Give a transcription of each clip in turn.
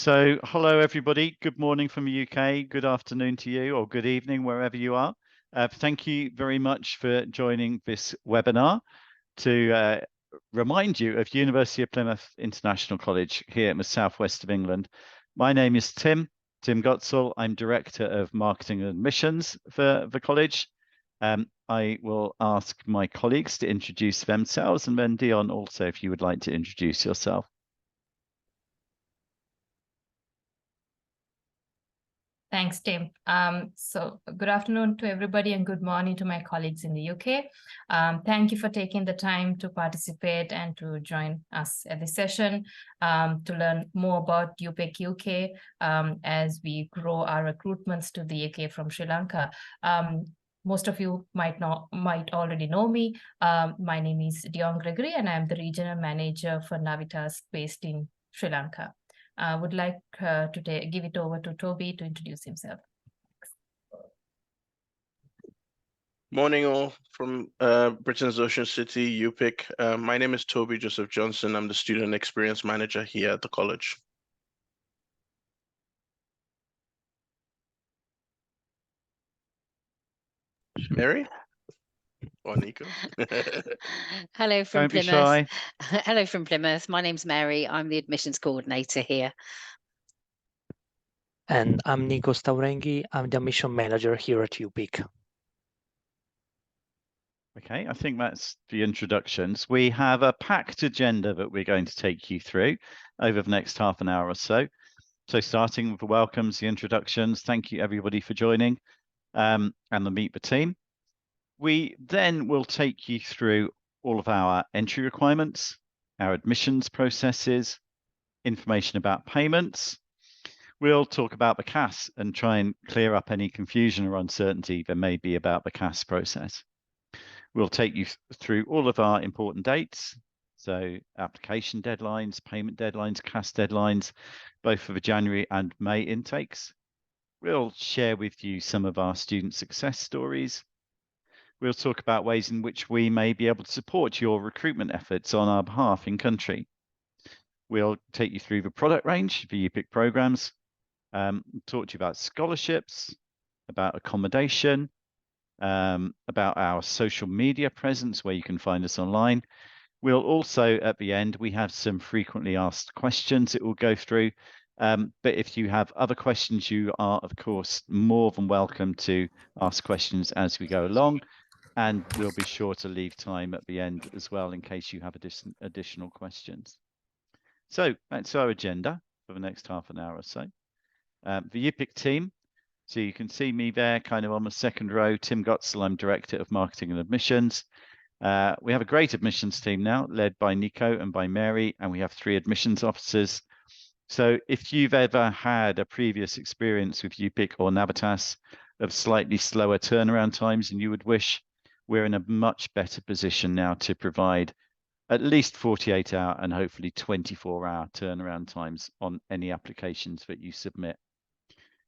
So, hello everybody. Good morning from the UK. Good afternoon to you, or good evening wherever you are. Thank you very much for joining this webinar to remind you of University of Plymouth International College here in the southwest of England. My name is Tim Gotzel. I'm Director of Marketing and Admissions for the college. I will ask my colleagues to introduce themselves, and then Dion also, if you would like to introduce yourself. Thanks, Tim. So good afternoon to everybody and good morning to my colleagues in the UK. Thank you for taking the time to participate and to join us at this session to learn more about UPIC UK as we grow our recruitments to the UK from Sri Lanka. Most of you might already know me. My name is Dion Gregory and I'm the Regional Manager for Navitas based in Sri Lanka. I would like to give it over to Toby to introduce himself. Morning all from Britain's Ocean City, UPIC. My name is Toby Joseph Johnson. I'm the Student Experience Manager here at the college. Mary? Or Nico? Hello from Don't be Plymouth. shy. Hello from Plymouth. My name's Mary. I'm the admissions coordinator here. And I'm Nico Staurenghi. I'm the admission manager here at UPIC. Okay, I think that's the introductions. We have a packed agenda that we're going to take you through over the next half an hour or so. So starting with the welcomes, the introductions, thank you everybody for joining and the meet the team. We then will take you through all of our entry requirements, our admissions processes, information about payments. We'll talk about the CAS and try and clear up any confusion or uncertainty there may be about the CAS process. We'll take you through all of our important dates, so application deadlines, payment deadlines, CAS deadlines, both for the January and May intakes. We'll share with you some of our student success stories. We'll talk about ways in which we may be able to support your recruitment efforts on our behalf in country. We'll take you through the product range for UPIC programs, talk to you about scholarships, about accommodation, about our social media presence where you can find us online. We'll also, at the end, we have some frequently asked questions it will go through. But if you have other questions, you are, of course, more than welcome to ask questions as we go along. And we'll be sure to leave time at the end as well in case you have additional questions. So that's our agenda for the next half an hour or so. The UPIC team. So you can see me there kind of on the second row, Tim Gotzel, I'm Director of Marketing and Admissions. We have a great admissions team now, led by Nico and by Mary, and we have 3 admissions officers. So if you've ever had a previous experience with UPIC or Navitas of slightly slower turnaround times and you would wish, we're in a much better position now to provide at least 48-hour and hopefully 24-hour turnaround times on any applications that you submit.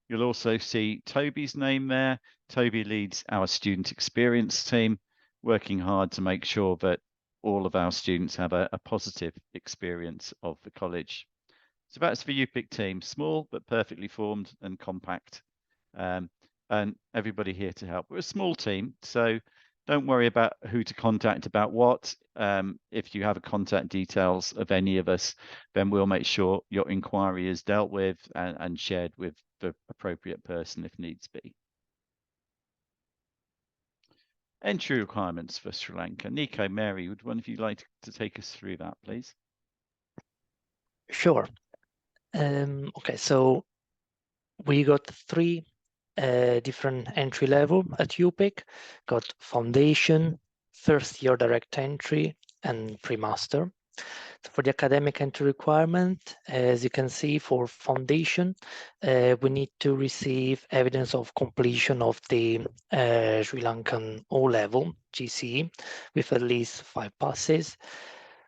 You'll also see Toby's name there. Toby leads our student experience team, working hard to make sure that all of our students have a positive experience of the college. So that's the UPIC team, small but perfectly formed and compact, and everybody here to help. We're a small team, so don't worry about who to contact about what. If you have contact details of any of us, then we'll make sure your inquiry is dealt with and shared with the appropriate person if needs be. Entry requirements for Sri Lanka. Nico, Mary, would one of you like to take us through that, please? Sure. Okay, so we got 3 different entry level at UPIC. Got foundation, first year direct entry, and pre-master. So for the academic entry requirement, as you can see, for foundation, we need to receive evidence of completion of the Sri Lankan O-level GCE with at least 5 passes.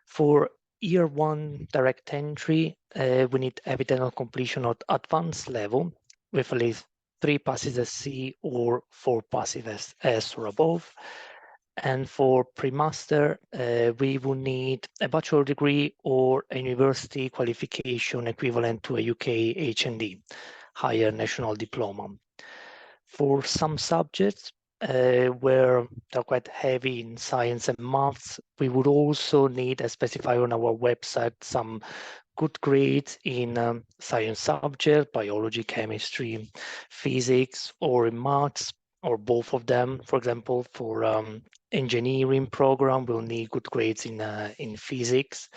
For year 1 direct entry, we need evidence of completion at advanced level with at least 3 passes as C or 4 passes as S or above. And for pre-master, we will need a bachelor degree or a university qualification equivalent to a UK HND, higher national diploma. For some subjects where they're quite heavy in science and maths, we would also need, as specified on our website, some good grades in science subject, biology, chemistry, physics, or in maths, or both of them. For example, for engineering program, we'll need good grades in physics.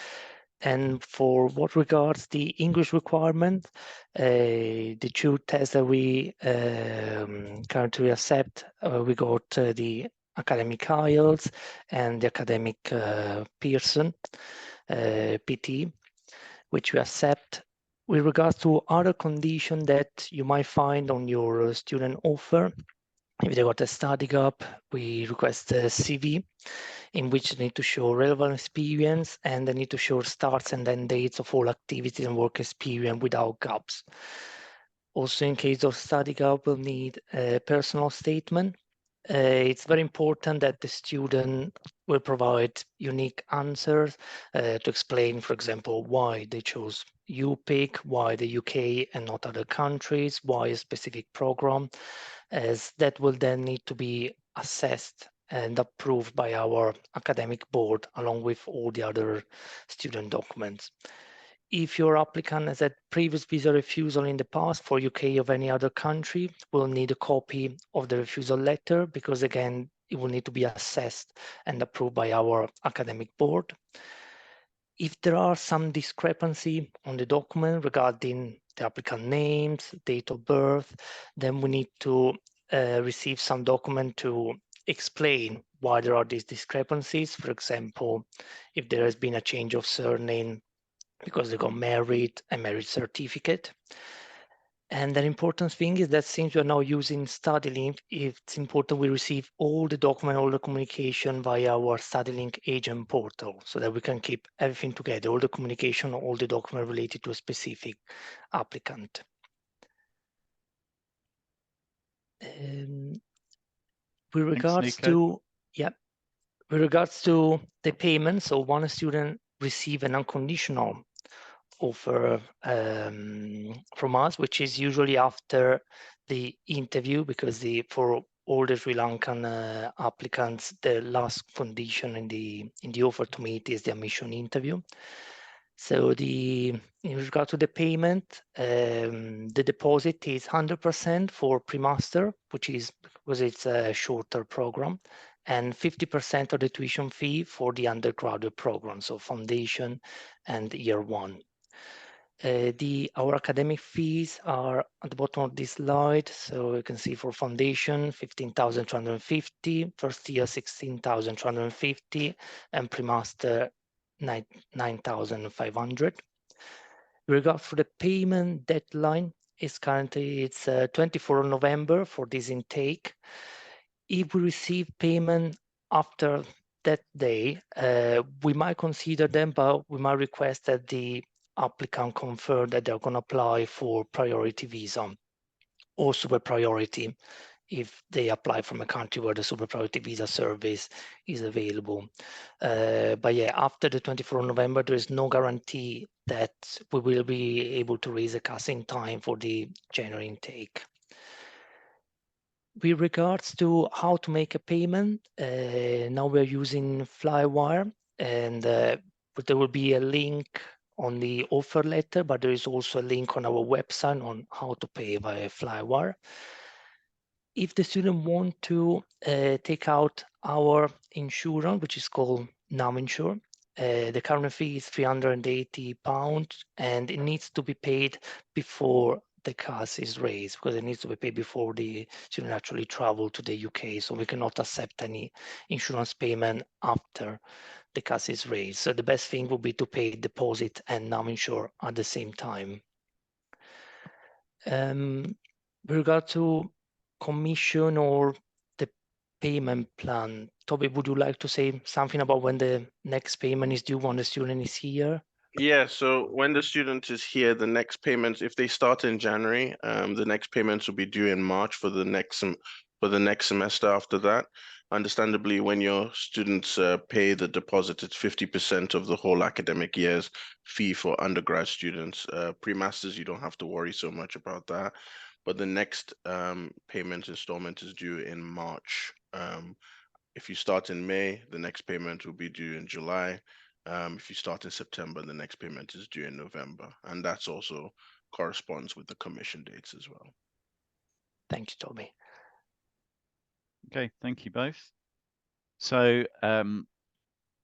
And for what regards the English requirement, the two tests that we currently accept, we got the academic IELTS and the academic Pearson, PT, which we accept. With regards to other conditions that you might find on your student offer, if they got a study gap, we request a CV in which they need to show relevant experience, and they need to show starts and end dates of all activities and work experience without gaps. Also, in case of study gap, we'll need a personal statement. It's very important that the student will provide unique answers to explain, for example, why they chose UPIC, why the UK and not other countries, why a specific program, as that will then need to be assessed and approved by our academic board along with all the other student documents. If your applicant has had previous visa refusal in the past for UK or any other country, we'll need a copy of the refusal letter, because again, it will need to be assessed and approved by our academic board. If there are some discrepancy on the document regarding the applicant names, date of birth, then we need to receive some document to explain why there are these discrepancies. For example, if there has been a change of surname because they got married, a marriage certificate. And the important thing is that since we are now using StudyLink, it's important we receive all the document, all the communication via our StudyLink agent portal, so that we can keep everything together, all the communication, all the document related to a specific applicant. With regards to, with regards to the payment, so when a student receive an unconditional offer from us, which is usually after the interview, because for all the Sri Lankan applicants, the last condition in the offer to meet is the admission interview. So in regard to the payment, the deposit is 100% for pre-master, which is because it's a shorter program, and 50% of the tuition fee for the undergraduate program, so foundation and year one. Our academic fees are at the bottom of this slide. So you can see for foundation, 15,250, first year, 16,250, and pre-master, 9,500. With regard for the payment deadline, it's 24 November for this intake. If we receive payment after that day, we might consider them, but we might request that the applicant confirm that they're going to apply for priority visa or super priority if they apply from a country where the super priority visa service is available. But yeah, after the 24th of November, there is no guarantee that we will be able to raise a CAS in time for the January intake. With regards to how to make a payment, now we're using Flywire, and but there will be a link on the offer letter, but there is also a link on our website on how to pay via Flywire. If the student want to take out our insurance, which is called NumInsure, the current fee is £380, and it needs to be paid before the CAS is raised, because it needs to be paid before the student actually travel to the UK. So we cannot accept any insurance payment after the CAS is raised. So the best thing would be to pay deposit and NumInsure at the same time. With regard to commission or the payment plan, Toby, would you like to say something about when the next payment is due when the student is here? Yeah, so when the student is here, the next payments, if they start in January, the next payments will be due in March for the next for the next semester after that. Understandably, when your students pay the deposit, it's 50% of the whole academic year's fee for undergrad students. Pre-masters, you don't have to worry so much about that. But the next payment installment is due in March. If you start in May, the next payment will be due in July. If you start in September, the next payment is due in November. And that's also corresponds with the commission dates as well. Thank you, Toby. Okay, thank you both. So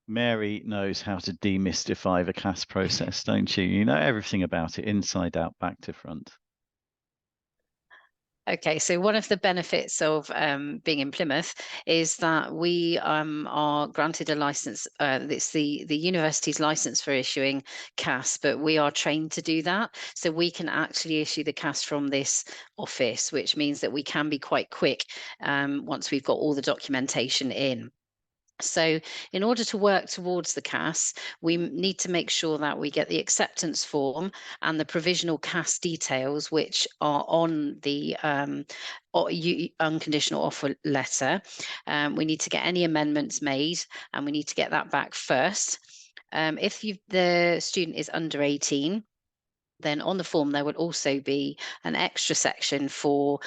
Mary knows how to demystify the CAS process, don't you? You know everything about it, inside out, back to front. Okay, so one of the benefits of being in Plymouth is that we are granted a license. It's the university's license for issuing CAS, but we are trained to do that. So we can actually issue the CAS from this office, which means that we can be quite quick once we've got all the documentation in. So in order to work towards the CAS, we need to make sure that we get the acceptance form and the provisional CAS details, which are on the unconditional offer letter. We need to get any amendments made, and we need to get that back first. If the student is under 18, then on the form there will also be an extra section for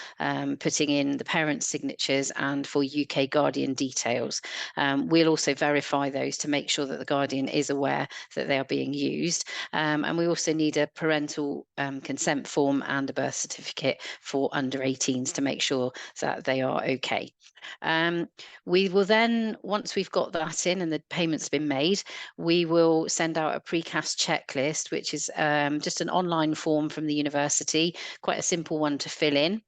putting in the parents' signatures and for UK Guardian details. We'll also verify those to make sure that the Guardian is aware that they are being used. And we also need a parental consent form and a birth certificate for under 18s to make sure that they are okay. We will then, once we've got that in and the payment's been made, we will send out a pre-CAS checklist, which is just an online form from the university, quite a simple one to fill in.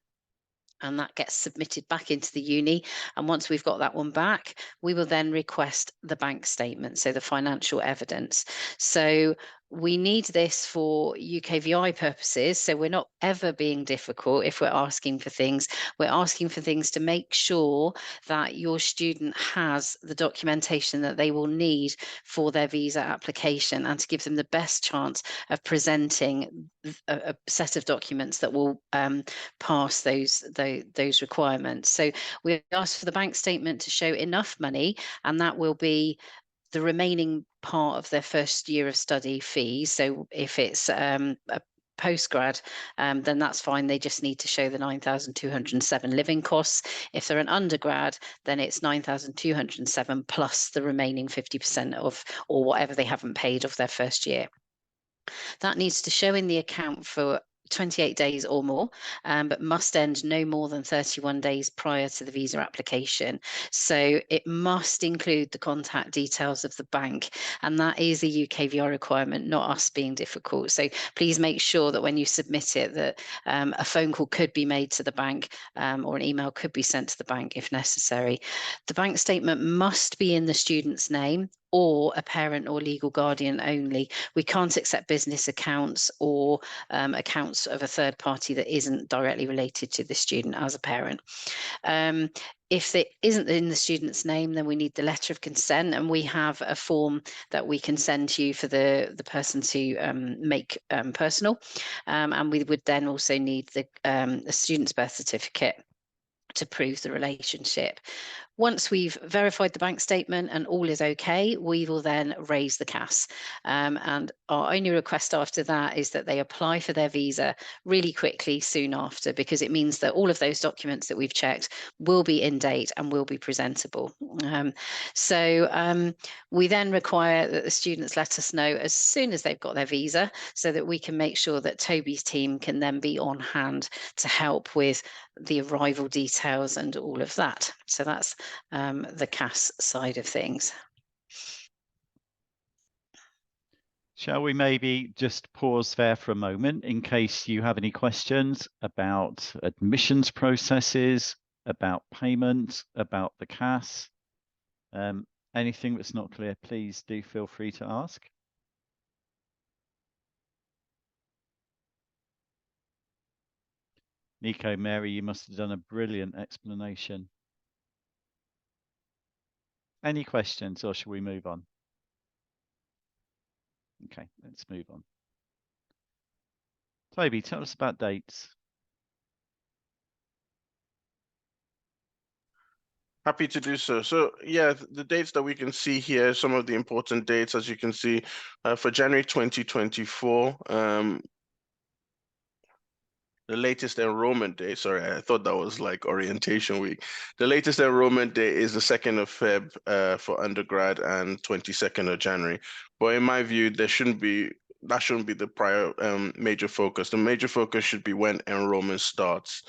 And that gets submitted back into the uni. And once we've got that one back, we will then request the bank statement, so the financial evidence. So we need this for UKVI purposes. So we're not ever being difficult if we're asking for things. We're asking for things to make sure that your student has the documentation that they will need for their visa application, and to give them the best chance of presenting a set of documents that will pass those requirements. So we ask for the bank statement to show enough money, and that will be the remaining part of their first year of study fee. So if it's a postgrad, then that's fine. They just need to show the 9,207 living costs. If they're an undergrad, then it's 9,207 plus the remaining 50% of, or whatever they haven't paid of their first year. That needs to show in the account for 28 days or more, but must end no more than 31 days prior to the visa application. So it must include the contact details of the bank, and that is a UKVR requirement, not us being difficult. So please make sure that when you submit it, that a phone call could be made to the bank, or an email could be sent to the bank if necessary. The bank statement must be in the student's name, or a parent or legal guardian only. We can't accept business accounts or accounts of a third party that isn't directly related to the student as a parent. If it isn't in the student's name, then we need the letter of consent, and we have a form that we can send to you for the person to make personal. And we would then also need the student's birth certificate to prove the relationship. Once we've verified the bank statement and all is okay, we will then raise the CAS. And our only request after that is that they apply for their visa really quickly soon after, because it means that all of those documents that we've checked will be in date and will be presentable. We then require that the students let us know as soon as they've got their visa, so that we can make sure that Toby's team can then be on hand to help with the arrival details and all of that. So that's the CAS side of things. Shall we maybe just pause there for a moment in case you have any questions about admissions processes, about payment, about the CAS? Anything that's not clear, please do feel free to ask. Nico, Mary, you must have done a brilliant explanation. Any questions, or shall we move on? Okay, let's move on. Toby, tell us about dates. Happy to do so. So yeah, the dates that we can see here, some of the important dates, as you can see, for January 2024, the latest enrollment day, sorry, I thought that was like orientation week. The latest enrollment day is the 2nd of Feb for undergrad and 22nd of January. But in my view, that shouldn't be the prior major focus. The major focus should be when enrollment starts.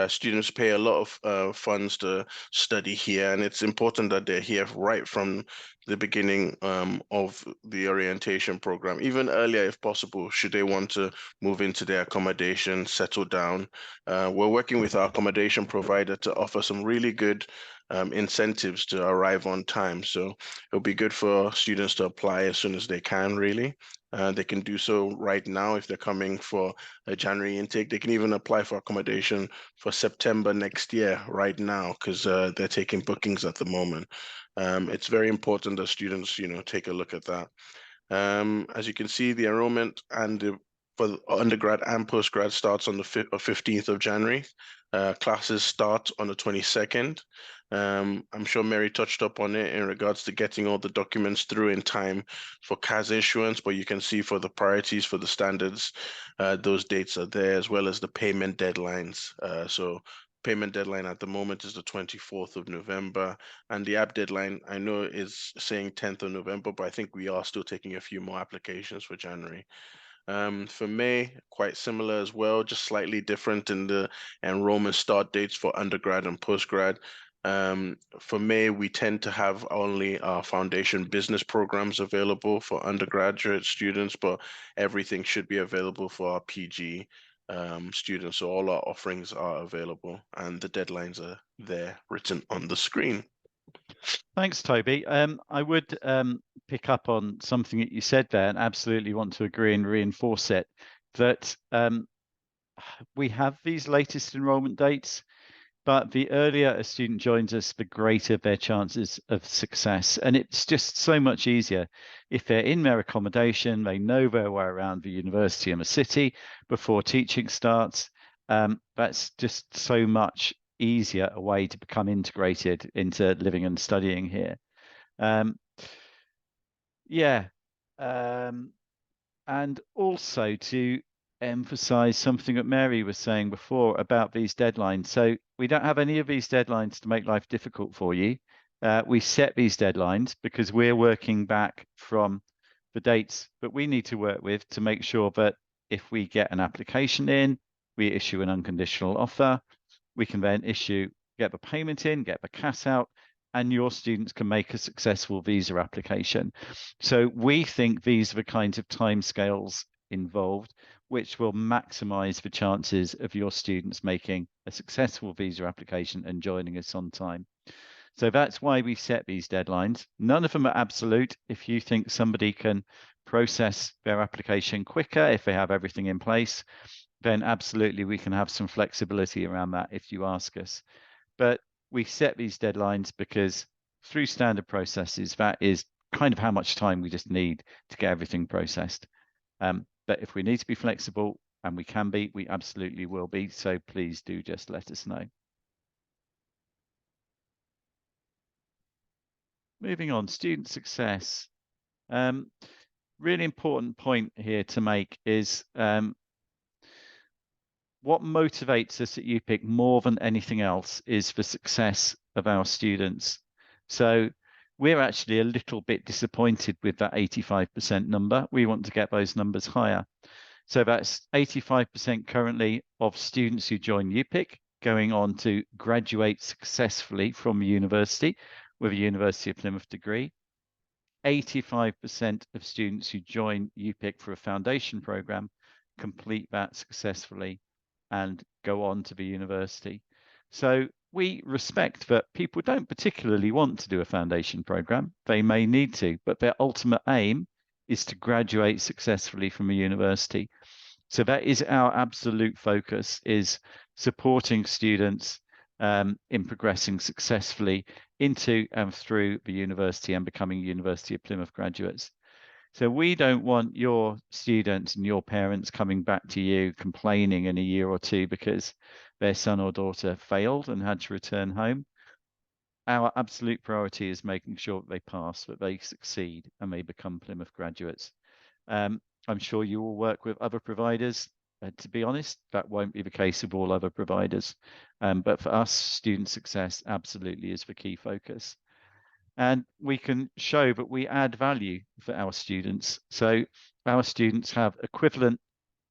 Students pay a lot of funds to study here, and it's important that they're here right from the beginning of the orientation program, even earlier if possible, should they want to move into their accommodation, settle down. We're working with our accommodation provider to offer some really good incentives to arrive on time. So it'll be good for students to apply as soon as they can, really. They can do so right now if they're coming for a January intake. They can even apply for accommodation for September next year right now, because they're taking bookings at the moment. It's very important that students, take a look at that. As you can see, the enrollment for the undergrad and postgrad starts on the 15th of January. Classes start on the 22nd. I'm sure Mary touched up on it in regards to getting all the documents through in time for CAS issuance, but you can see for the priorities for the standards, those dates are there, as well as the payment deadlines. So payment deadline at the moment is the 24th of November, and the app deadline I know is saying 10th of November, but I think we are still taking a few more applications for January. For May, quite similar as well, just slightly different in the enrollment start dates for undergrad and postgrad. For May, we tend to have only our foundation business programs available for undergraduate students, but everything should be available for our PG students. So all our offerings are available, and the deadlines are there written on the screen. Thanks, Toby. I would pick up on something that you said there, and absolutely want to agree and reinforce it, that we have these latest enrollment dates, but the earlier a student joins us, the greater their chances of success. And it's just so much easier if they're in their accommodation, they know their way around the university and the city before teaching starts. That's just so much easier a way to become integrated into living and studying here. And also to emphasize something that Mary was saying before about these deadlines. So we don't have any of these deadlines to make life difficult for you. We set these deadlines because we're working back from the dates that we need to work with to make sure that if we get an application in, we issue an unconditional offer, we can then get the payment in, get the CAS out, and your students can make a successful visa application. So we think these are the kinds of timescales involved which will maximize the chances of your students making a successful visa application and joining us on time. So that's why we set these deadlines. None of them are absolute. If you think somebody can process their application quicker, if they have everything in place, then absolutely we can have some flexibility around that if you ask us. But we set these deadlines because through standard processes, that is kind of how much time we just need to get everything processed. But if we need to be flexible, and we can be, we absolutely will be. So please do just let us know. Moving on, student success. Really important point here to make is what motivates us at UPIC more than anything else is the success of our students. So we're actually a little bit disappointed with that 85% number. We want to get those numbers higher. So that's 85% currently of students who join UPIC going on to graduate successfully from university with a University of Plymouth degree. 85% of students who join UPIC for a foundation program complete that successfully and go on to the university. So we respect that people don't particularly want to do a foundation program. They may need to, but their ultimate aim is to graduate successfully from a university. So that is our absolute focus, is supporting students in progressing successfully into and through the university and becoming University of Plymouth graduates. So we don't want your students and your parents coming back to you complaining in a year or two because their son or daughter failed and had to return home. our absolute priority is making sure that they pass, that they succeed, and they become Plymouth graduates. I'm sure you will work with other providers. To be honest, that won't be the case of all other providers. But for us, student success absolutely is the key focus. And we can show that we add value for our students. So our students have equivalent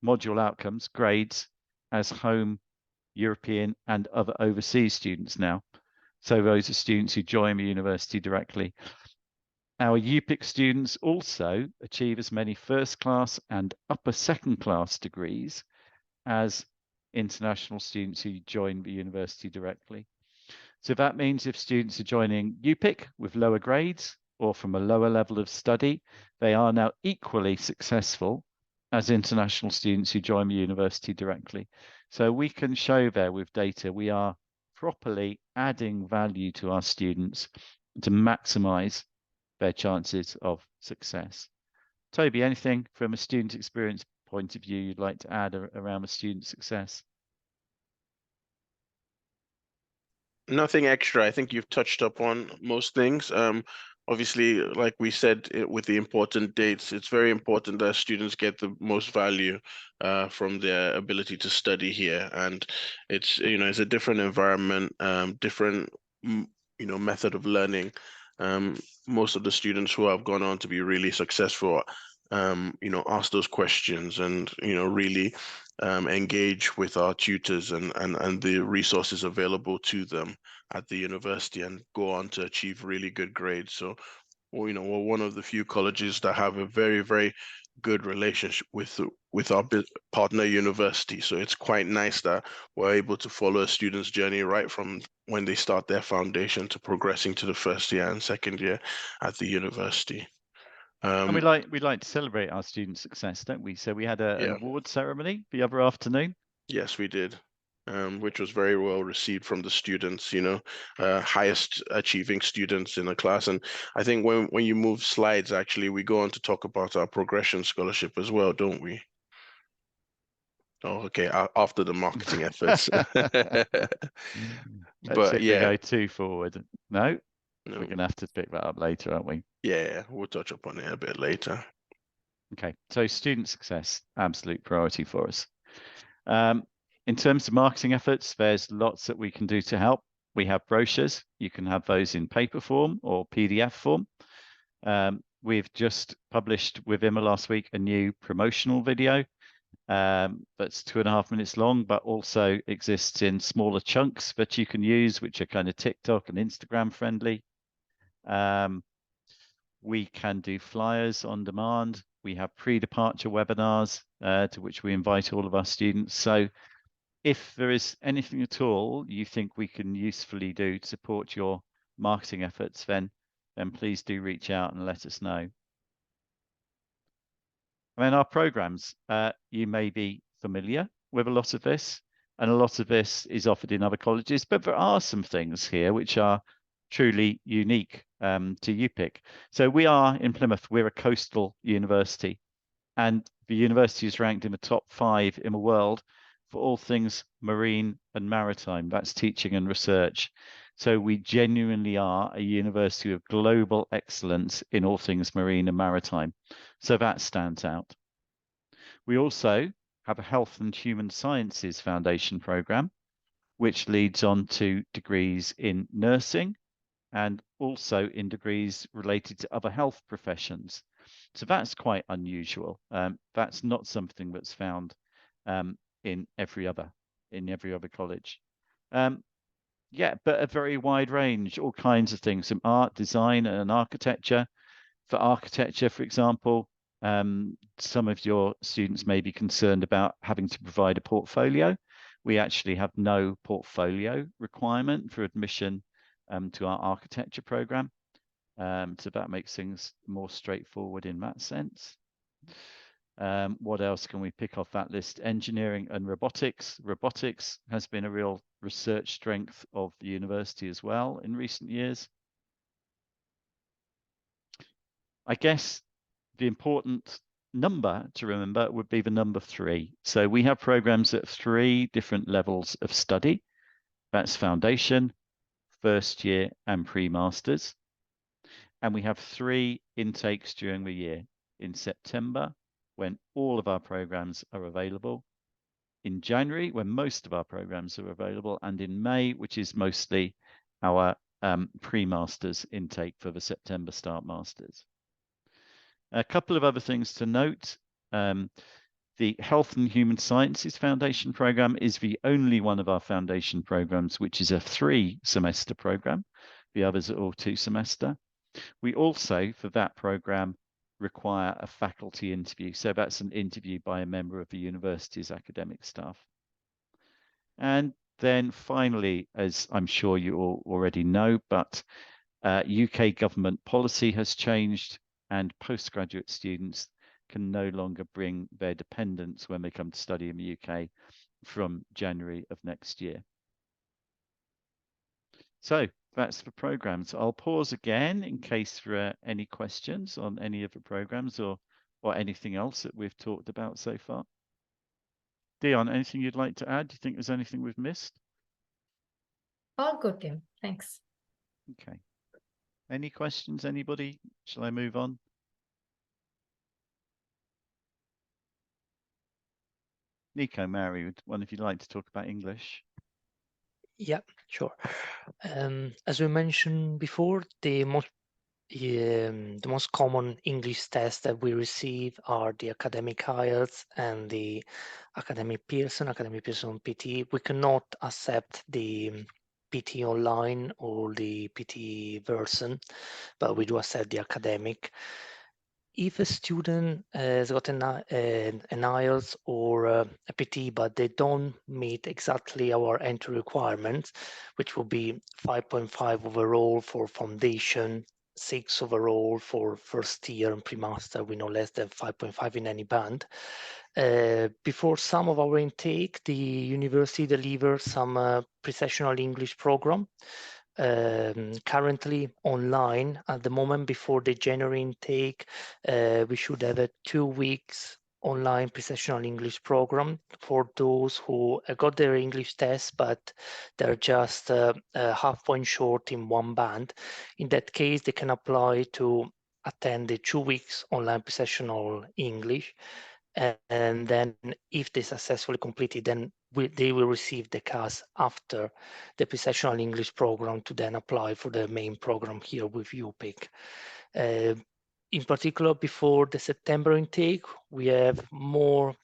module outcomes, grades, as home, European, and other overseas students now. So those are students who join the university directly. Our UPIC students also achieve as many first class and upper second class degrees as international students who join the university directly. So that means if students are joining UPIC with lower grades or from a lower level of study, they are now equally successful as international students who join the university directly. So we can show there with data, we are properly adding value to our students to maximize their chances of success. Toby, anything from a student experience point of view you'd like to add around the student success? Nothing extra. I think you've touched upon most things. Obviously, like we said, with the important dates, it's very important that students get the most value from their ability to study here. And it's, it's a different environment, different, method of learning. Most of the students who have gone on to be really successful, ask those questions and, really engage with our tutors and the resources available to them at the university and go on to achieve really good grades. So, we're one of the few colleges that have a very, very good relationship with our partner university. So it's quite nice that we're able to follow a student's journey right from when they start their foundation to progressing to the first year and second year at the university. And we like to celebrate our student success, don't we? So we had an award ceremony the other afternoon. Yes, we did, which was very well received from the students, highest achieving students in the class. And I think when you move slides, actually, we go on to talk about our progression scholarship as well, don't we? Oh, okay, after the marketing efforts. Let's But we go too forward. No, we're going to have to pick that up later, aren't we? Yeah, we'll touch upon it a bit later. Okay, so student success, absolute priority for us. In terms of marketing efforts, there's lots that we can do to help. We have brochures. You can have those in paper form or PDF form. We've just published with Emma last week a new promotional video that's 2.5 minutes long, but also exists in smaller chunks that you can use, which are kind of TikTok and Instagram friendly. We can do flyers on demand. We have pre-departure webinars to which we invite all of our students. So if there is anything at all you think we can usefully do to support your marketing efforts, then please do reach out and let us know. I mean, our programs, you may be familiar with a lot of this, and a lot of this is offered in other colleges, but there are some things here which are truly unique to UPIC. So we are in Plymouth, we're a coastal university, and the university is ranked in the top 5 in the world for all things marine and maritime. That's teaching and research. So we genuinely are a university of global excellence in all things marine and maritime. So that stands out. We also have a Health and Human Sciences Foundation program, which leads on to degrees in nursing and also in degrees related to other health professions. So that's quite unusual. That's not something that's found in every other college. Yeah, but a very wide range, all kinds of things, from art, design, and architecture. For architecture, for example, some of your students may be concerned about having to provide a portfolio. We actually have no portfolio requirement for admission to our architecture program. So that makes things more straightforward in that sense. What else can we pick off that list? Engineering and robotics. Robotics has been a real research strength of the university as well in recent years. I guess the important number to remember would be the number 3. So we have programs at 3 different levels of study. That's foundation, first year and pre-masters. And we have 3 intakes during the year. In September, when all of our programs are available, in January, when most of our programs are available, and in May, which is mostly our pre-masters intake for the September start masters. A couple of other things to note. The Health and Human Sciences Foundation program is the only one of our foundation programs which is a 3-semester program. The others are all 2-semester. We also, for that program, require a faculty interview. So that's an interview by a member of the university's academic staff. And then finally, as I'm sure you all already know, but UK government policy has changed, and postgraduate students can no longer bring their dependents when they come to study in the UK from January of next year. So that's the programs. I'll pause again in case there are any questions on any of the programs or anything else that we've talked about so far. Dion, anything you'd like to add? Do you think there's anything we've missed? All good, Tim. Thanks. Okay. Any questions, anybody? Shall I move on? Nico, Mary, would one of you like to talk about English? Yeah, sure. As we mentioned before, the most common English tests that we receive are the academic IELTS and the academic Pearson PT. We cannot accept the PT online or the PT version, but we do accept the academic. If a student has got an IELTS or a PT, but they don't meet exactly our entry requirements, which will be 5.5 overall for foundation, 6 overall for first year and pre-master, we no less than 5.5 in any band. Before some of our intake, the university delivers some pre-sessional English program. Currently online at the moment before the January intake, we should have a 2 weeks online pre-sessional English program for those who got their English test, but they're just a half point short in one band. In that case, they can apply to attend the 2 weeks online pre-sessional English. And then if they successfully completed, then they will receive the CAS after the pre-sessional English program to then apply for the main program here with UPIC. In particular, before the September intake, we have more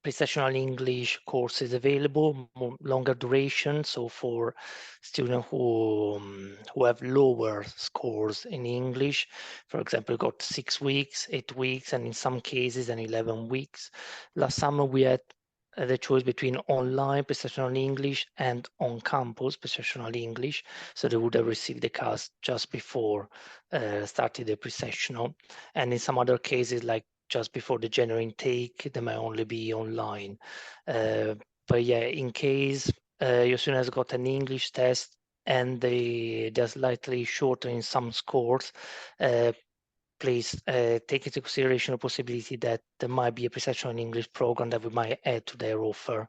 pre-sessional English courses available, more longer duration. So for students who have lower scores in English, for example, got 6 weeks, 8 weeks, and in some cases, 11 weeks. Last summer, we had the choice between online pre-sessional English and on-campus pre-sessional English. So they would have received the CAS just before starting the pre-sessional. And in some other cases, like just before the January intake, they may only be online. But yeah, in case your student has got an English test and they're slightly shorter in some scores, please take into consideration the possibility that there might be a pre-sessional English program that we might add to their offer.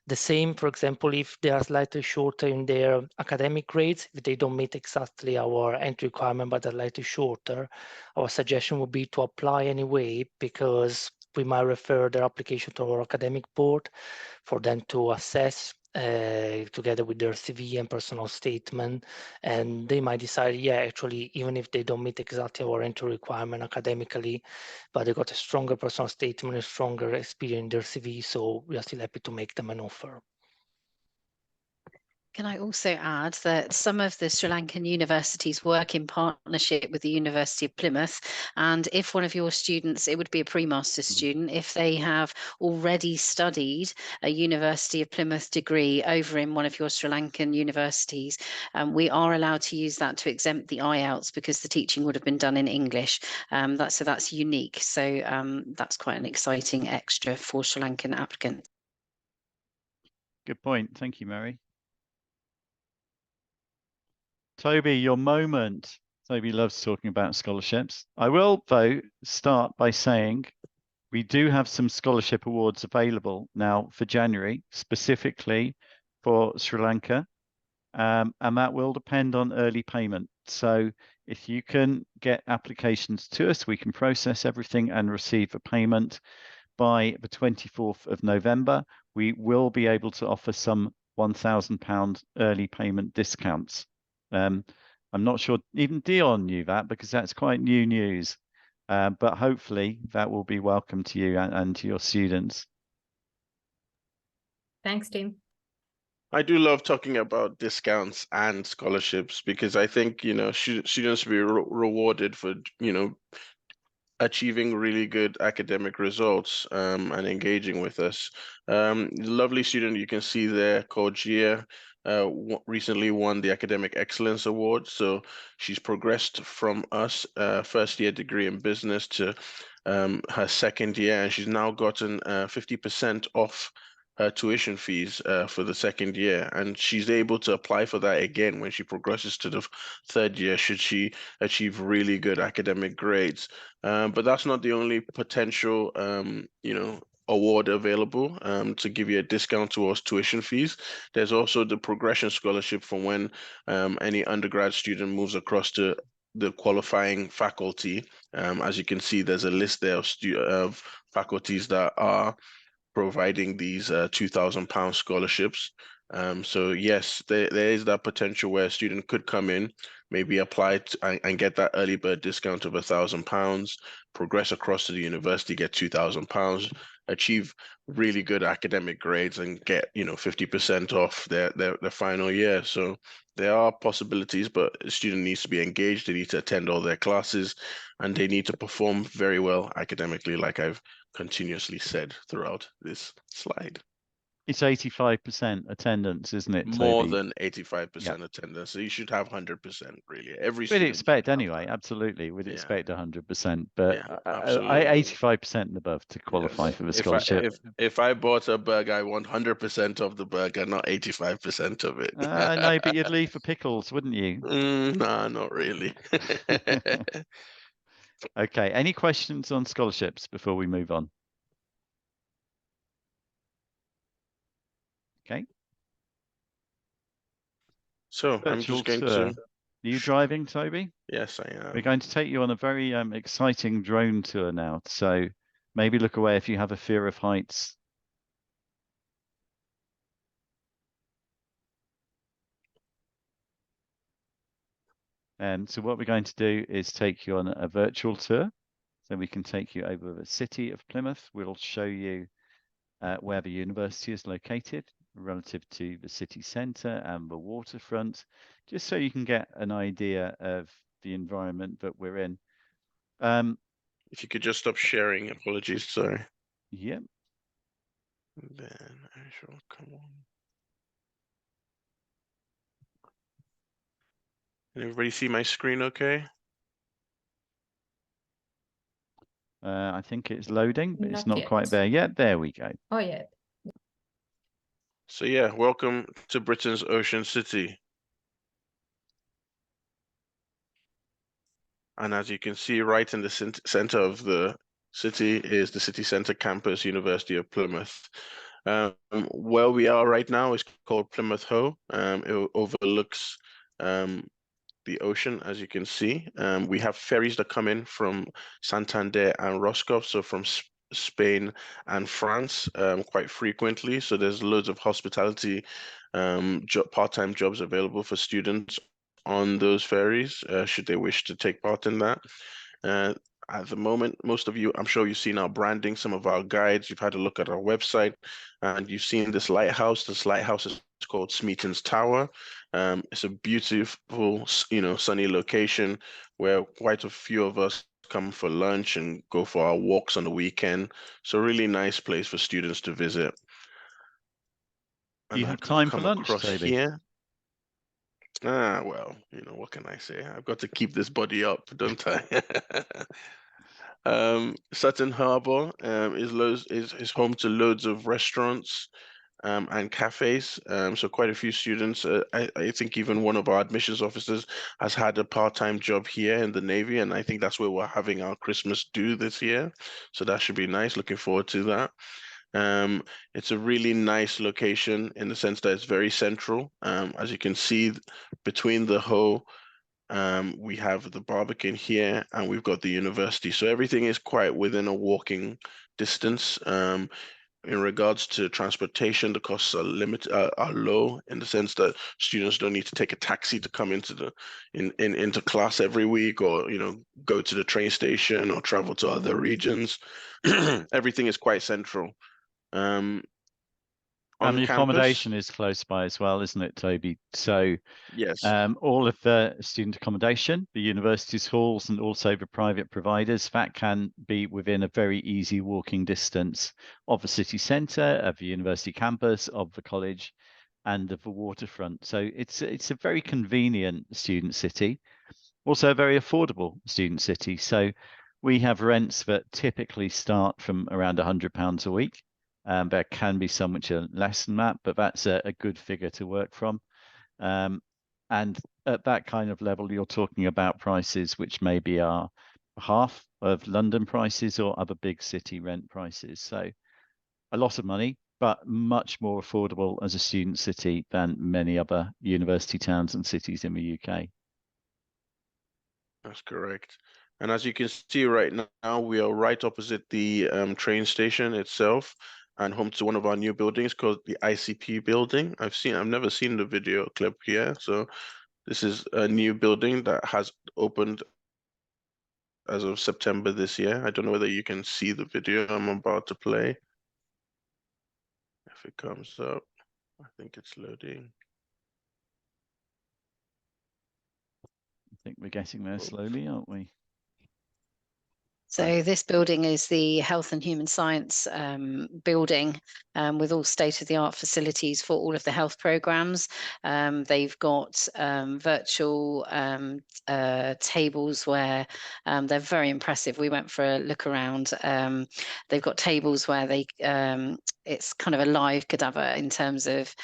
The same, for example, if they are slightly shorter in their academic grades, if they don't meet exactly our entry requirement, but are slightly shorter, our suggestion would be to apply anyway, because we might refer their application to our academic board for them to assess together with their CV and personal statement. And they might decide, yeah, actually, even if they don't meet exactly our entry requirement academically, but they got a stronger personal statement, a stronger experience in their CV, so we are still happy to make them an offer. Can I also add that some of the Sri Lankan universities work in partnership with the University of Plymouth, and if one of your students, it would be a pre-master student, if they have already studied a University of Plymouth degree over in one of your Sri Lankan universities, we are allowed to use that to exempt the IELTS because the teaching would have been done in English. So that's unique. So that's quite an exciting extra for Sri Lankan applicants. Good point. Thank you, Mary. Toby, your moment. Toby loves talking about scholarships. I will, though, start by saying we do have some scholarship awards available now for January, specifically for Sri Lanka. and that will depend on early payment. So if you can get applications to us, we can process everything and receive a payment by the 24th of November. We will be able to offer some £1,000 early payment discounts. I'm not sure even Dion knew that, because that's quite new news. But hopefully that will be welcome to you and to your students. Thanks, Tim. I do love talking about discounts and scholarships, because I think, students will be rewarded for, achieving really good academic results and engaging with us. The lovely student you can see there called Gia recently won the Academic Excellence Award. So she's progressed from us first year degree in business to her second year, and she's now gotten 50% off her tuition fees for the second year, and she's able to apply for that again when she progresses to the third year, should she achieve really good academic grades. But that's not the only potential, award available to give you a discount towards tuition fees. There's also the progression scholarship for when any undergrad student moves across to the qualifying faculty. As you can see, there's a list there of faculties that are providing these £2,000 scholarships. So yes, there is that potential where a student could come in, maybe apply and get that early bird discount of £1,000, progress across to the university, get £2,000, achieve really good academic grades, and get 50% off their final year. So there are possibilities, but a student needs to be engaged. They need to attend all their classes, and they need to perform very well academically, like I've continuously said throughout this slide. It's 85% attendance, isn't it, More Toby? than 85% attendance. So you should have 100%, really. Every We'd student expect should have anyway, that. absolutely. We'd Yeah. expect 100%, but Yeah, absolutely. 85% and above to qualify Yes. for the scholarship. If I bought a burger, I want 100% of the burger, not 85% of it. No, but you'd leave for pickles, wouldn't you? Nah, not really. Okay, any questions on scholarships before we move on? Okay. So I'm Virtual just going tour. to. Are you driving, Toby? Yes, I am. We're going to take you on a very exciting drone tour now. So maybe look away if you have a fear of heights. So what we're going to do is take you on a virtual tour. So we can take you over the city of Plymouth. We'll show you where the university is located relative to the city centre and the waterfront, just so you can get an idea of the environment that we're in. If you could just stop sharing, apologies, sorry. Yeah. Then I shall come on. Can everybody see my screen okay? I think it's loading, but it's Not not quite yet. there yet. There we go. Oh, yeah. So yeah, welcome to Britain's Ocean City. And as you can see, right in the center of the city is the city center campus, University of Plymouth. Where we are right now is called Plymouth Hoe. It overlooks the ocean, as you can see. We have ferries that come in from Santander and Roscoff, so from Spain and France quite frequently. So there's loads of hospitality part-time jobs available for students on those ferries, should they wish to take part in that. At the moment, most of you, I'm sure you've seen our branding, some of our guides, you've had a look at our website, and you've seen this lighthouse. This lighthouse is called Smeaton's Tower. It's a beautiful, sunny location where quite a few of us come for lunch and go for our walks on the weekend. So really nice place for students to visit. Do you have time for lunch, across Toby? here. Well, what can I say? I've got to keep this body up, don't I? Sutton Harbour is home to loads of restaurants and cafes. So quite a few students. I think even one of our admissions officers has had a part-time job here in the Navy, and I think that's where we're having our Christmas do this year. So that should be nice. Looking forward to that. It's a really nice location in the sense that it's very central. As you can see, between the Ho, we have the Barbican here, and we've got the university. So everything is quite within a walking distance. In regards to transportation, the costs are are low in the sense that students don't need to take a taxi to come into into class every week, or go to the train station or travel to other regions. Everything is quite central. And On the campus, accommodation is close by as well, isn't it, Toby? So yes. all of the student accommodation, the university's halls, and also the private providers, that can be within a very easy walking distance of the city centre, of the university campus, of the college, and of the waterfront. So it's a very convenient student city, also a very affordable student city. So we have rents that typically start from around £100 a week. There can be some which are less than that, but that's a good figure to work from. And at that kind of level, you're talking about prices which maybe are half of London prices or other big city rent prices. So a lot of money, but much more affordable as a student city than many other university towns and cities in the UK. That's correct. And as you can see right now, we are right opposite the train station itself, and home to one of our new buildings called the ICP building. I've never seen the video clip here. So this is a new building that has opened as of September this year. I don't know whether you can see the video I'm about to play. If it comes up, I think it's loading. I think we're getting there slowly, aren't we? So this building is the Health and Human Science building with all state-of-the-art facilities for all of the health programs. They've got virtual tables where they're very impressive. We went for a look around. They've got tables where it's kind of a live cadaver in terms of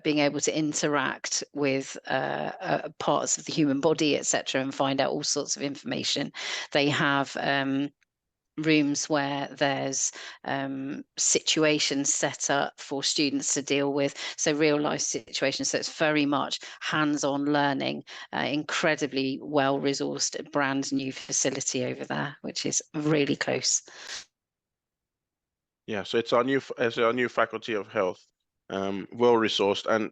being able to interact with parts of the human body, etc., and find out all sorts of information. They have rooms where there's situations set up for students to deal with, so real life situations. So it's very much hands-on learning, incredibly well resourced, brand new facility over there, which is really close. Yeah, so it's our new faculty of health, well resourced, and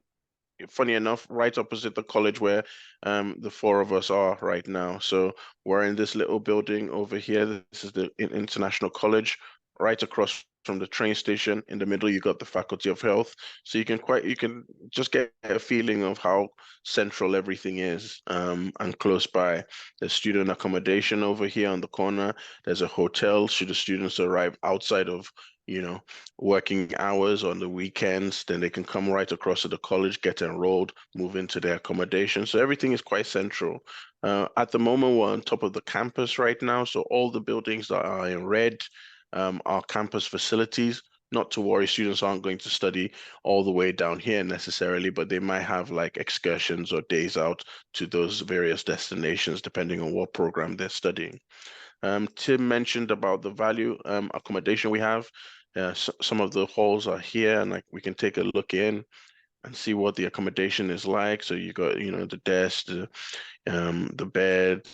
funny enough, right opposite the college where the four of us are right now. So we're in this little building over here. This is the International College. Right across from the train station, in the middle, you got the Faculty of Health. So you can just get a feeling of how central everything is, and close by. There's student accommodation over here on the corner. There's a hotel should the students arrive outside of working hours on the weekends, then they can come right across to the college, get enrolled, move into their accommodation. So everything is quite central. At the moment, we're on top of the campus right now. So all the buildings that are in red are campus facilities. Not to worry, students aren't going to study all the way down here necessarily, but they might have like excursions or days out to those various destinations, depending on what program they're studying. Tim mentioned about the value accommodation we have. Some of the halls are here, and like we can take a look in and see what the accommodation is like. So you got the desk, the bed,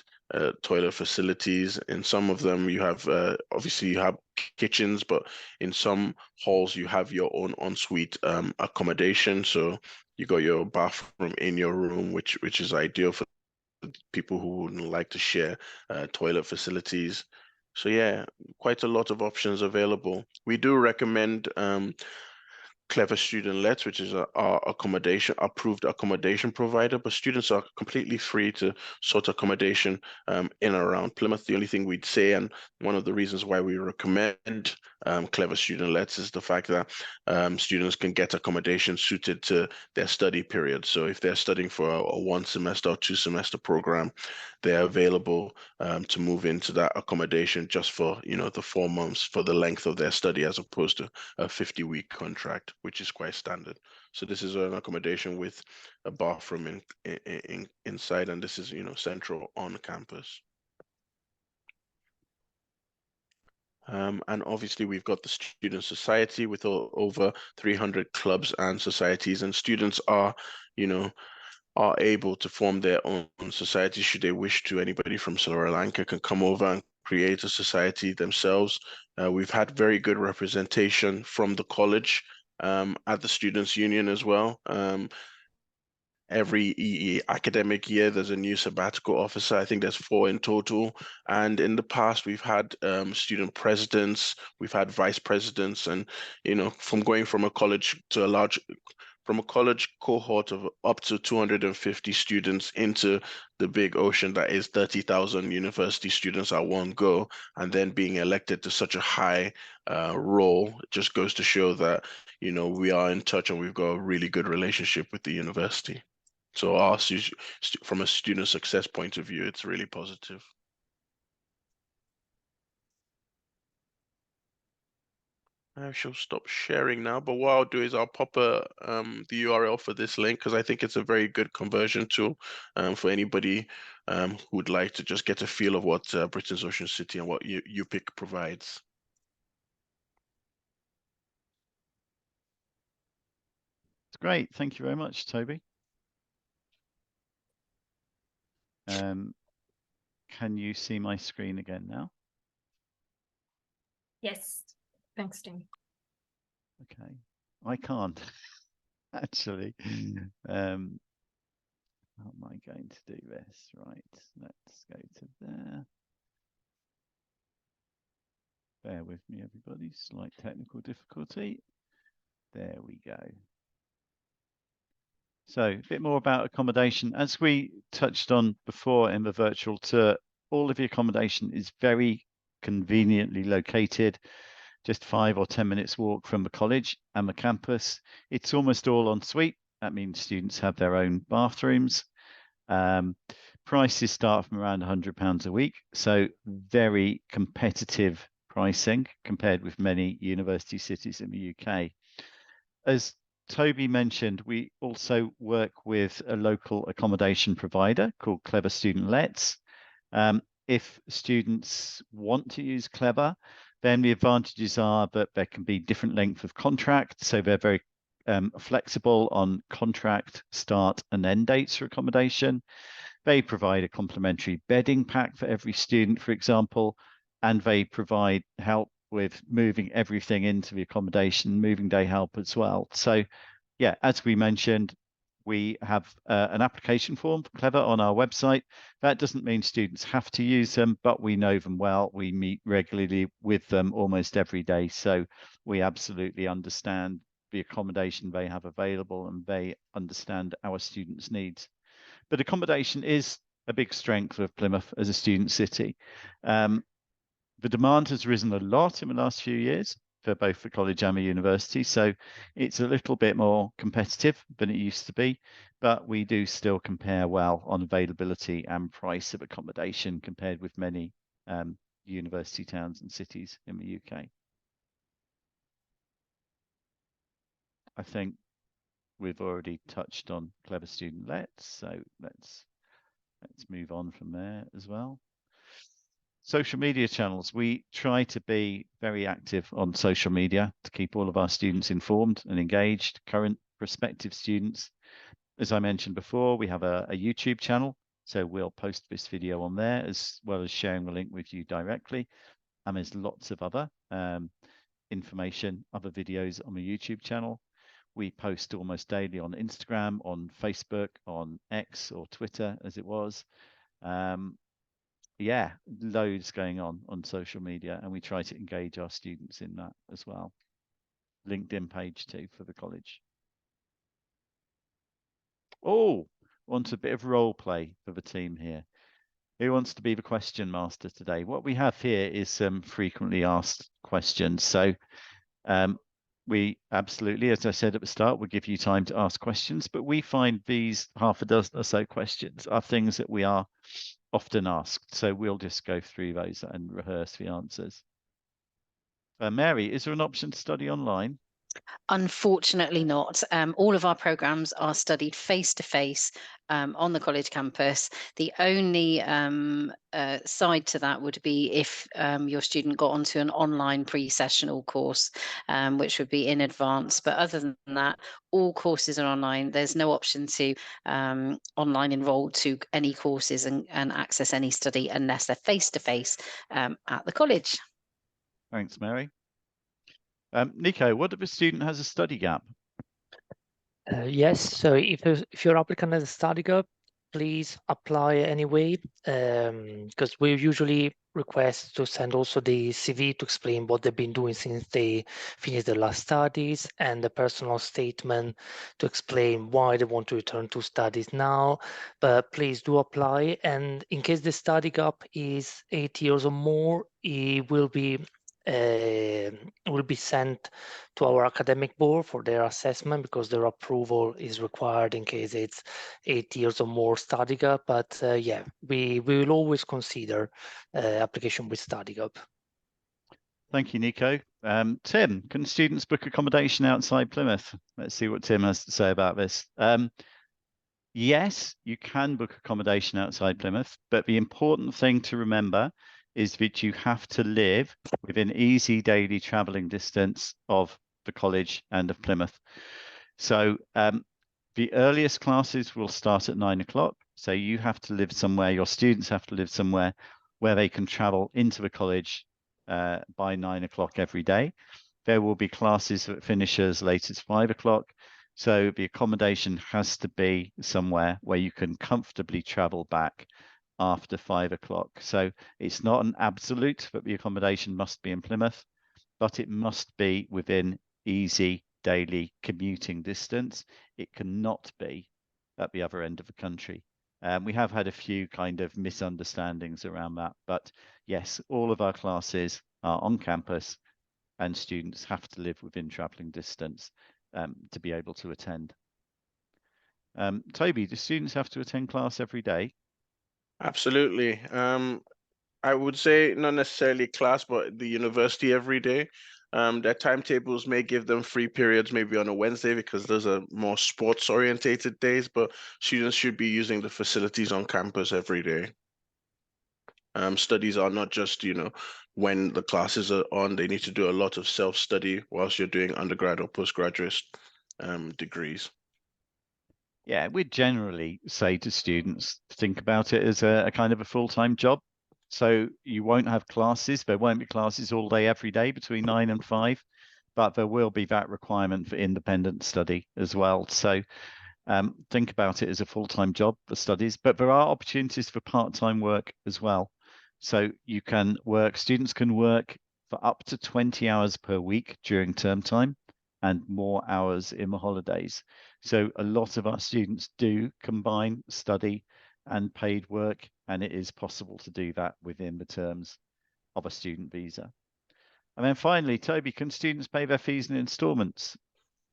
toilet facilities. In some of them, you have obviously you have kitchens, but in some halls you have your own ensuite accommodation. So you got your bathroom in your room, which is ideal for people who would like to share toilet facilities. So yeah, quite a lot of options available. We do recommend Clever Student Lets, which is our approved accommodation provider, but students are completely free to sort accommodation in and around Plymouth. The only thing we'd say, and one of the reasons why we recommend Clever Student Lets, is the fact that students can get accommodation suited to their study period. So if they're studying for a 1 semester or 2 semester program, they're available to move into that accommodation just for the 4 months for the length of their study, as opposed to a 50-week contract, which is quite standard. So this is an accommodation with a bathroom inside, and this is central on campus. And obviously we've got the student society with over 300 clubs and societies, and students are, you know, are able to form their own society should they wish to. Anybody from Sri Lanka can come over and create a society themselves. We've had very good representation from the college at the Students' Union as well. Every academic year, there's a new sabbatical officer. I think there's 4 in total. And in the past, we've had student presidents, we've had vice presidents, and, from going from a college to from a college cohort of up to 250 students into the big ocean that is 30,000 university students at one go, and then being elected to such a high role, it just goes to show that, we are in touch and we've got a really good relationship with the university. So from a student success point of view, it's really positive. I shall stop sharing now, but what I'll do is I'll pop the URL for this link, because I think it's a very good conversion tool for anybody who would like to just get a feel of what Britain's Ocean City and what UPIC provides. It's great. Thank you very much, Toby. Can you see my screen again now? Yes, thanks, Tim. Okay, I can't actually. How am I going to do this? Right, let's go to there. Bear with me, everybody. Slight technical difficulty. There we go. So a bit more about accommodation. As we touched on before in the virtual tour, all of the accommodation is very conveniently located, just 5 or 10 minutes walk from the college and the campus. It's almost all en suite. That means students have their own bathrooms. Prices start from around £100 a week, so very competitive pricing compared with many university cities in the UK. As Toby mentioned, we also work with a local accommodation provider called Clever Student Lets. If students want to use Clever, then the advantages are that there can be different length of contract, so they're very flexible on contract start and end dates for accommodation. They provide a complimentary bedding pack for every student, for example, and they provide help with moving everything into the accommodation, moving day help as well. So yeah, as we mentioned, we have an application form for Clever on our website. That doesn't mean students have to use them, but we know them well. We meet regularly with them almost every day. So we absolutely understand the accommodation they have available, and they understand our students' needs. But accommodation is a big strength of Plymouth as a student city. The demand has risen a lot in the last few years for both the college and the university, so it's a little bit more competitive than it used to be, but we do still compare well on availability and price of accommodation compared with many university towns and cities in the UK. I think we've already touched on Clever Student Lets, so let's move on from there as well. Social media channels. We try to be very active on social media to keep all of our students informed and engaged, current prospective students. As I mentioned before, we have a YouTube channel, so we'll post this video on there as well as sharing the link with you directly. And there's lots of other information, other videos on the YouTube channel. We post almost daily on Instagram, on Facebook, on X or Twitter as it was. Yeah, loads going on social media, and we try to engage our students in that as well. LinkedIn page too for the college. Oh, want a bit of role play for the team here. Who wants to be the question master today? What we have here is some frequently asked questions. So we absolutely, as I said at the start, we'll give you time to ask questions, but we find these half a dozen or so questions are things that we are often asked. So we'll just go through those and rehearse the answers. Mary, is there an option to study online? Unfortunately not. All of our programs are studied face-to-face on the college campus. The only side to that would be if your student got onto an online pre-sessional course, which would be in advance. But other than that, all courses are online. There's no option to online enroll to any courses and access any study unless they're face-to-face at the college. Thanks, Mary. Nico, what if a student has a study gap? Yes, so if your applicant has a study gap, please apply anyway, because we usually request to send also the CV to explain what they've been doing since they finished their last studies, and the personal statement to explain why they want to return to studies now. But please do apply, and in case the study gap is 8 years or more, it will be sent to our academic board for their assessment, because their approval is required in case it's 8 years or more study gap. But yeah, we will always consider application with study gap. Thank you, Nico. Tim, can students book accommodation outside Plymouth? Let's see what Tim has to say about this. Yes, you can book accommodation outside Plymouth, but the important thing to remember is that you have to live within easy daily travelling distance of the college and of Plymouth. So the earliest classes will start at 9 o'clock. So you have to live somewhere, your students have to live somewhere where they can travel into the college by 9 o'clock every day. There will be classes that finish as late as 5 o'clock. So the accommodation has to be somewhere where you can comfortably travel back after 5 o'clock. So it's not an absolute that the accommodation must be in Plymouth, but it must be within easy daily commuting distance. It cannot be at the other end of the country. We have had a few kind of misunderstandings around that, but yes, all of our classes are on campus and students have to live within travelling distance to be able to attend. Toby, do students have to attend class every day? Absolutely. I would say not necessarily class, but the university every day. Their timetables may give them free periods maybe on a Wednesday, because those are more sports orientated days, but students should be using the facilities on campus every day. Studies are not just, when the classes are on, they need to do a lot of self-study whilst you're doing undergrad or postgraduate degrees. Yeah, we generally say to students, think about it as a kind of a full-time job. So you won't have classes. There won't be classes all day, every day between 9 and 5, but there will be that requirement for independent study as well. So think about it as a full-time job for studies, but there are opportunities for part-time work as well. So you can work, students can work for up to 20 hours per week during term time and more hours in the holidays. So a lot of our students do combine study and paid work, and it is possible to do that within the terms of a student visa. And then finally, Toby, can students pay their fees in installments?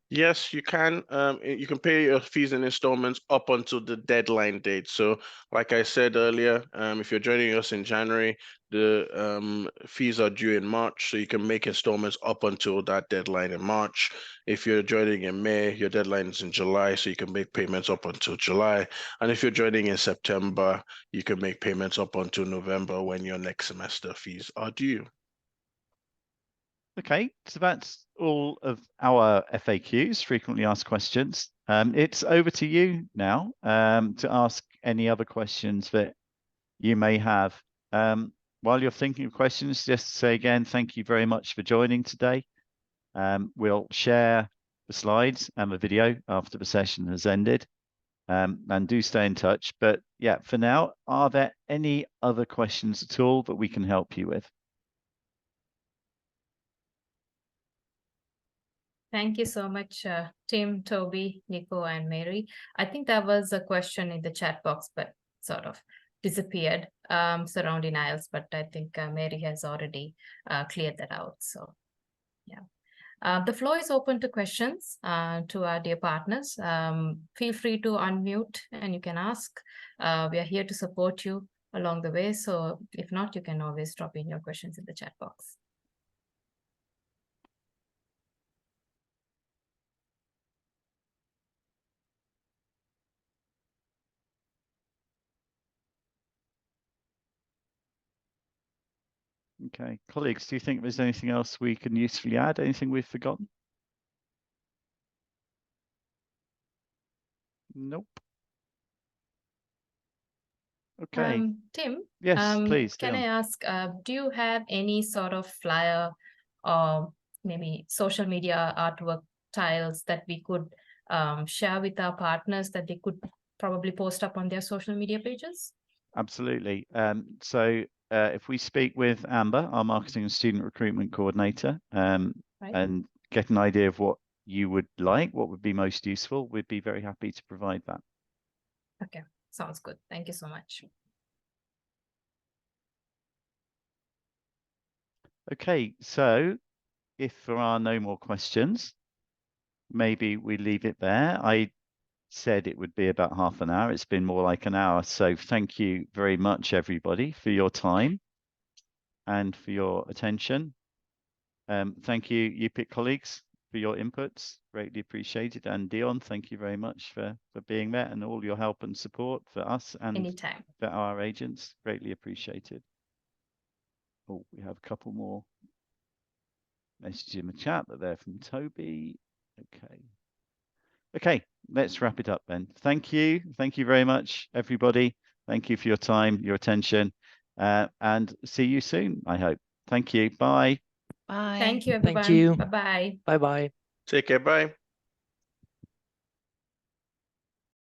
Yes, you can. You can pay your fees in installments up until the deadline date. So, like I said earlier, if you're joining us in January, the fees are due in March, so you can make installments up until that deadline in March. If you're joining in May, your deadline is in July, so you can make payments up until July. And if you're joining in September, you can make payments up until November, when your next semester fees are due. Okay, so that's all of our FAQs, frequently asked questions. It's over to you now to ask any other questions that you may have. While you're thinking of questions, just to say again, thank you very much for joining today. We'll share the slides and the video after the session has ended, and do stay in touch. But yeah, for now, are there any other questions at all that we can help you with? Thank you so much, Tim, Toby, Nico, and Mary. I think there was a question in the chat box, but sort of disappeared surrounding IELTS, but I think Mary has already cleared that out. So yeah. The floor is open to questions to our dear partners. Feel free to unmute and you can ask. We are here to support you along the way. So if not, you can always drop in your questions in the chat box. Okay, colleagues, do you think there's anything else we can usefully add? Anything we've forgotten? Nope. Okay. Tim, Yes, please, can I Dion. ask, do you have any sort of flyer or maybe social media artwork tiles that we could share with our partners that they could probably post up on their social media pages? Absolutely. So if we speak with Amber, our marketing and student recruitment coordinator, Right. and get an idea of what you would like, what would be most useful, we'd be very happy to provide that. Okay, sounds good. Thank you so much. Okay, so if there are no more questions, maybe we leave it there. I said it would be about half an hour. It's been more like an hour. So thank you very much, everybody, for your time and for your attention. Thank you, UPIC colleagues, for your inputs. Greatly appreciated. And Dion, thank you very much for being there and all your help and support for us and Anytime. for our agents. Greatly appreciated. Oh, we have a couple more messages in the chat, but they're from Toby. Okay. Okay, let's wrap it up then. Thank you. Thank you very much, everybody. Thank you for your time, your attention, and see you soon, I hope. Thank you. Bye. Bye. Thank you, Thank everyone. you. Bye-bye. Bye-bye. Take care. Bye.